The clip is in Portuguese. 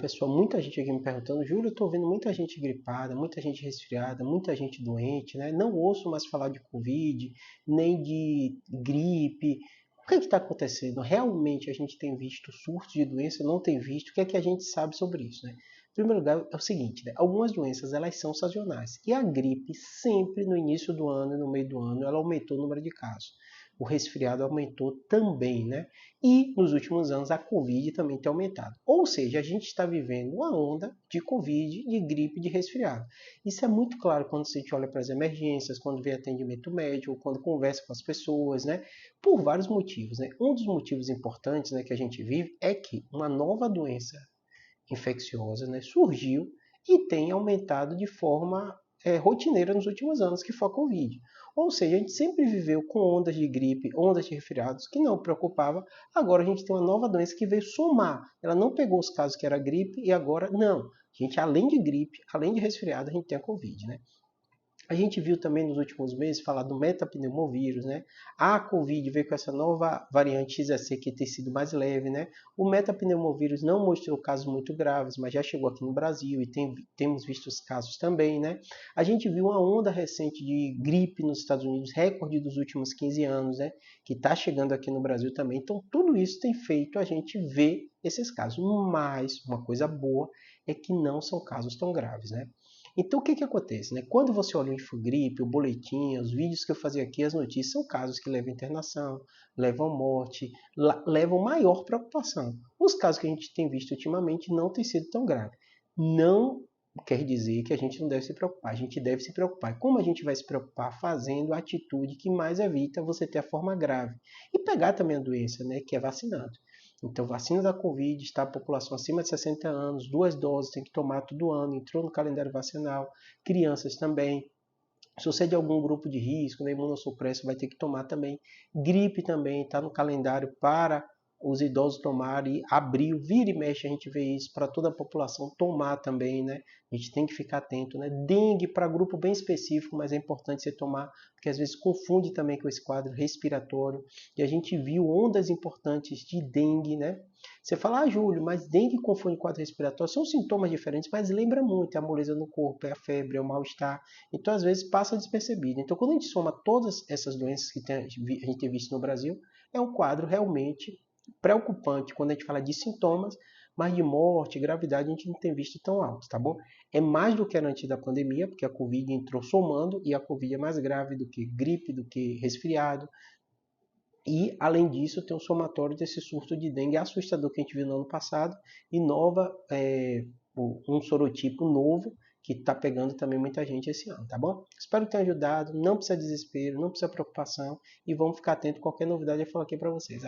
Pessoal, muita gente aqui me perguntando, Júlio, eu estou vendo muita gente gripada, muita gente resfriada, muita gente doente, né? Não ouço mais falar de Covid, nem de gripe. O que está acontecendo? Realmente a gente tem visto surtos de doença, não tem visto? O que é que a gente sabe sobre isso, né? Em primeiro lugar, é o seguinte, né? Algumas doenças elas são sazonais. E a gripe, sempre no início do ano e no meio do ano, ela aumentou o número de casos. O resfriado aumentou também, né? E nos últimos anos a Covid também tem aumentado. Ou seja, a gente está vivendo uma onda de Covid, de gripe, de resfriado. Isso é muito claro quando a gente olha para as emergências, quando vê atendimento médico, quando conversa com as pessoas, né? Por vários motivos, né? Um dos motivos importantes, né, que a gente vive é que uma nova doença infecciosa, né, surgiu e tem aumentado de forma rotineira nos últimos anos, que foi a Covid. Ou seja, a gente sempre viveu com ondas de gripe, ondas de resfriados, que não preocupava. Agora a gente tem uma nova doença que veio somar. Ela não pegou os casos que era gripe e agora não. A gente, além de gripe, além de resfriado, a gente tem a Covid, né? A gente viu também nos últimos meses falar do metapneumovírus, né? A Covid veio com essa nova variante XAC que tem sido mais leve, né? O metapneumovírus não mostrou casos muito graves, mas já chegou aqui no Brasil e temos visto os casos também, né? A gente viu uma onda recente de gripe nos Estados Unidos, recorde dos últimos 15 anos, né? Que está chegando aqui no Brasil também. Então, tudo isso tem feito a gente ver esses casos. Mas, uma coisa boa é que não são casos tão graves, né? Então, o que acontece, né? Quando você olha o Infogripe, o boletim, os vídeos que eu fazia aqui, as notícias, são casos que levam à internação, levam à morte, levam maior preocupação. Os casos que a gente tem visto ultimamente não têm sido tão graves. Não quer dizer que a gente não deve se preocupar. A gente deve se preocupar. E como a gente vai se preocupar? Fazendo a atitude que mais evita você ter a forma grave. E pegar também a doença, né? Que é vacinado. Então, vacina da Covid, está a população acima de 60 anos, 2 doses, tem que tomar todo ano, entrou no calendário vacinal, crianças também. Se você é de algum grupo de risco, né, imunossupresso, vai ter que tomar também. Gripe também está no calendário para os idosos tomarem. Abril, vira e mexe, a gente vê isso para toda a população tomar também, né? A gente tem que ficar atento, né? Dengue para grupo bem específico, mas é importante você tomar, porque às vezes confunde também com esse quadro respiratório. E a gente viu ondas importantes de dengue, né? Você fala, Júlio, mas dengue confunde com quadro respiratório. São sintomas diferentes, mas lembra muito. É a moleza no corpo, é a febre, é o mal-estar. Então, às vezes, passa despercebido. Então, quando a gente soma todas essas doenças que a gente tem visto no Brasil, é um quadro realmente preocupante quando a gente fala de sintomas, mas de morte, gravidade, a gente não tem visto tão alto, tá bom? É mais do que era antes da pandemia, porque a Covid entrou somando e a Covid é mais grave do que gripe, do que resfriado. E, além disso, tem um somatório desse surto de dengue assustador que a gente viu no ano passado e um sorotipo novo que está pegando também muita gente esse ano, tá bom? Espero que tenha ajudado. Não precisa desespero, não precisa preocupação e vamos ficar atento a qualquer novidade eu falar aqui para vocês.